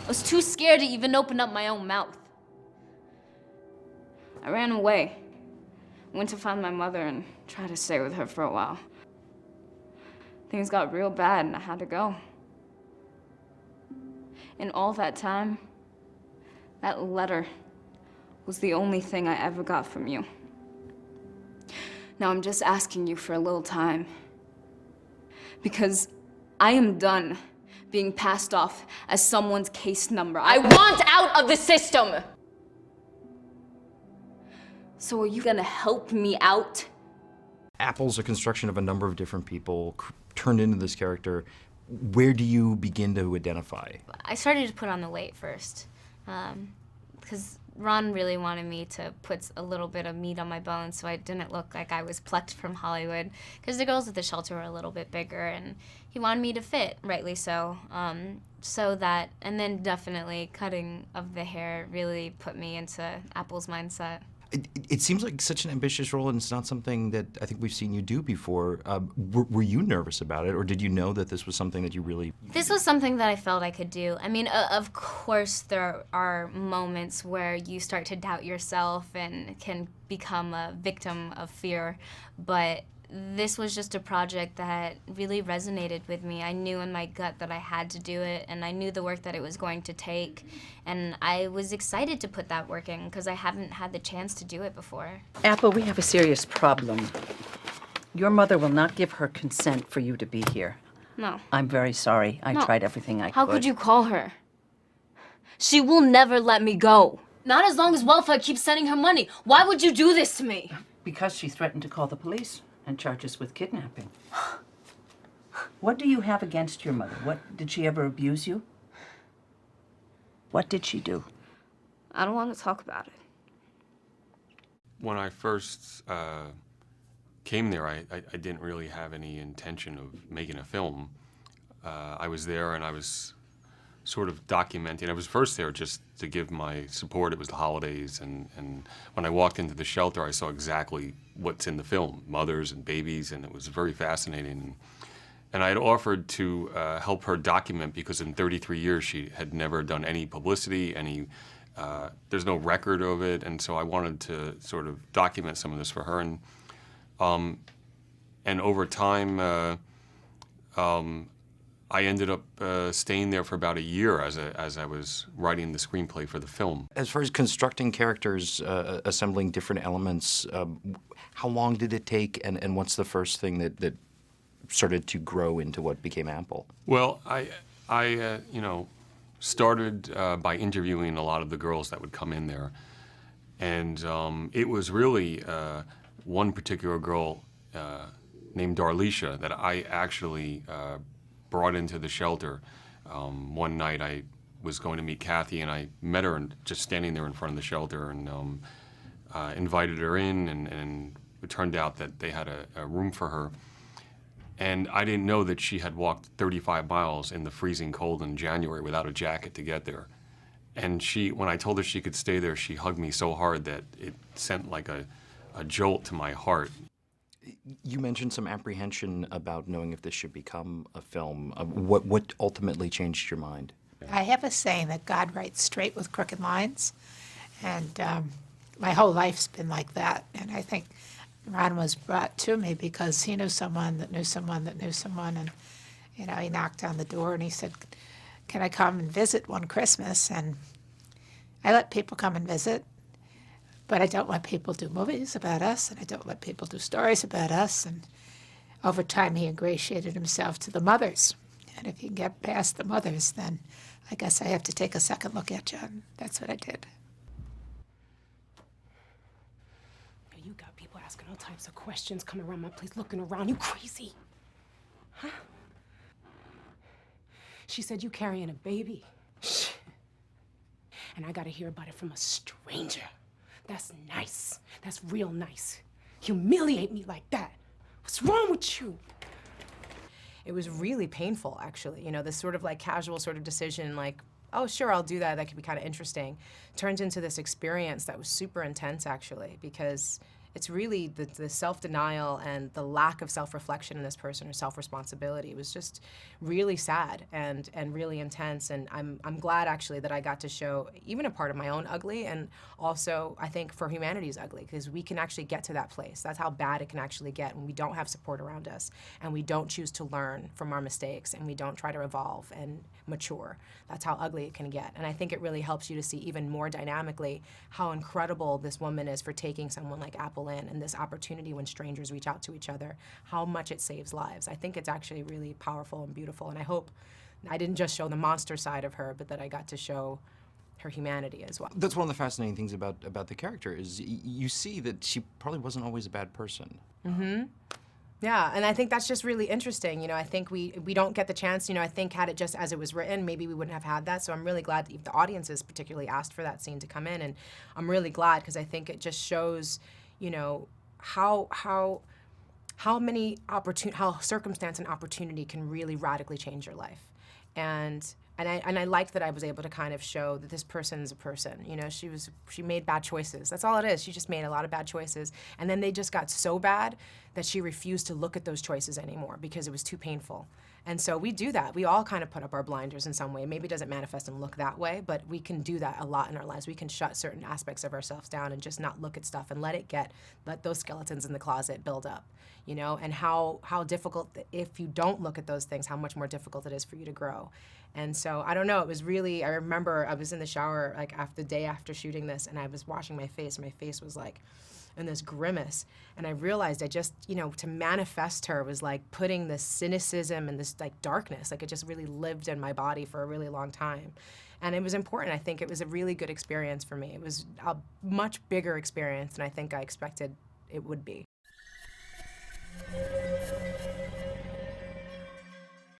I was too scared to even open up my own mouth. I ran away. Went to find my mother and tried to stay with her for a while. Things got real bad and I had to go. In all that time, that letter was the only thing I ever got from you. Now I'm just asking you for a little time. Because I am done being passed off as someone's case number. I want out of the system! So are you gonna help me out? Apple's a construction of a number of different people turned into this character. Where do you begin to identify? I started to put on the weight first, because Ron really wanted me to put a little bit of meat on my bones so I didn't look like I was plucked from Hollywood, because the girls at the shelter were a little bit bigger, and he wanted me to fit, rightly so. And then definitely cutting of the hair really put me into Apple's mindset. It seems like such an ambitious role, and it's not something that I think we've seen you do before. Were you nervous about it, or did you know that this was something that you really... This was something that I felt I could do. I mean, of course there are moments where you start to doubt yourself and can become a victim of fear, but this was just a project that really resonated with me. I knew in my gut that I had to do it, and I knew the work that it was going to take, and I was excited to put that work in because I haven't had the chance to do it before. Apple, we have a serious problem. Your mother will not give her consent for you to be here. No. I'm very sorry. I tried everything I could. How could you call her? She will never let me go. Not as long as welfare keeps sending her money. Why would you do this to me? Because she threatened to call the police and charge us with kidnapping. What do you have against your mother? What, did she ever abuse you? What did she do? I don't want to talk about it. When I first came there, I didn't really have any intention of making a film. I was there and I was sort of documenting. I was first there just to give my support. It was the holidays, and when I walked into the shelter, I saw exactly what's in the film, mothers and babies, and it was very fascinating. And I had offered to help her document because in 33 years she had never done any publicity, there's no record of it, and so I wanted to sort of document some of this for her. And over time, I ended up staying there for about a year as I was writing the screenplay for the film. As far as constructing characters, assembling different elements, how long did it take, and what's the first thing that started to grow into what became Apple? Well, I started by interviewing a lot of the girls that would come in there, and it was really one particular girl named Darlisha that I actually brought into the shelter. One night I was going to meet Kathy, and I met her just standing there in front of the shelter, and invited her in, and it turned out that they had a room for her. And I didn't know that she had walked 35 miles in the freezing cold in January without a jacket to get there. And when I told her she could stay there, she hugged me so hard that it sent like a jolt to my heart. You mentioned some apprehension about knowing if this should become a film. What ultimately changed your mind? I have a saying that God writes straight with crooked lines, and my whole life's been like that. And I think Ron was brought to me because he knew someone that knew someone that knew someone, and he knocked on the door and he said, "Can I come and visit one Christmas?" And I let people come and visit. But I don't let people do movies about us, and I don't let people do stories about us. And over time, he ingratiated himself to the mothers. And if you can get past the mothers, then I guess I have to take a second look at you, and that's what I did. You got people asking all types of questions, coming around my place, looking around. You crazy? Huh? She said you carrying a baby. And I gotta hear about it from a stranger. That's nice. That's real nice. Humiliate me like that. What's wrong with you? It was really painful, actually. This sort of like casual sort of decision, like, oh, sure, I'll do that. That could be kind of interesting. Turned into this experience that was super intense, actually, because it's really the self-denial and the lack of self-reflection in this person, or self-responsibility. It was just really sad and really intense. And I'm glad actually that I got to show even a part of my own ugly, and also I think for humanity's ugly, because we can actually get to that place. That's how bad it can actually get when we don't have support around us, and we don't choose to learn from our mistakes, and we don't try to evolve and mature. That's how ugly it can get. And I think it really helps you to see even more dynamically how incredible this woman is for taking someone like Apple in, and this opportunity when strangers reach out to each other, how much it saves lives. I think it's actually really powerful and beautiful, and I hope I didn't just show the monster side of her, but that I got to show her humanity as well. That's one of the fascinating things about the character is you see that she probably wasn't always a bad person. Yeah, and I think that's just really interesting. You know, I think we don't get the chance, you know, I think had it just as it was written, maybe we wouldn't have had that. So I'm really glad that the audiences particularly asked for that scene to come in, and I'm really glad because I think it just shows, you know, how circumstance and opportunity can really radically change your life. And I liked that I was able to kind of show that this person is a person. You know, she made bad choices. That's all it is. She just made a lot of bad choices. And then they just got so bad that she refused to look at those choices anymore because it was too painful. And so we do that. We all kind of put up our blinders in some way. Maybe it doesn't manifest and look that way, but we can do that a lot in our lives. We can shut certain aspects of ourselves down and just not look at stuff and let those skeletons in the closet build up, you know, and how difficult, if you don't look at those things, how much more difficult it is for you to grow. And so, I don't know, it was really, I remember I was in the shower like the day after shooting this, and I was washing my face, and my face was like in this grimace. And I realized I just, you know, to manifest her was like putting this cynicism and this like darkness, like it just really lived in my body for a really long time. And it was important. I think it was a really good experience for me. It was a much bigger experience than I think I expected it would be.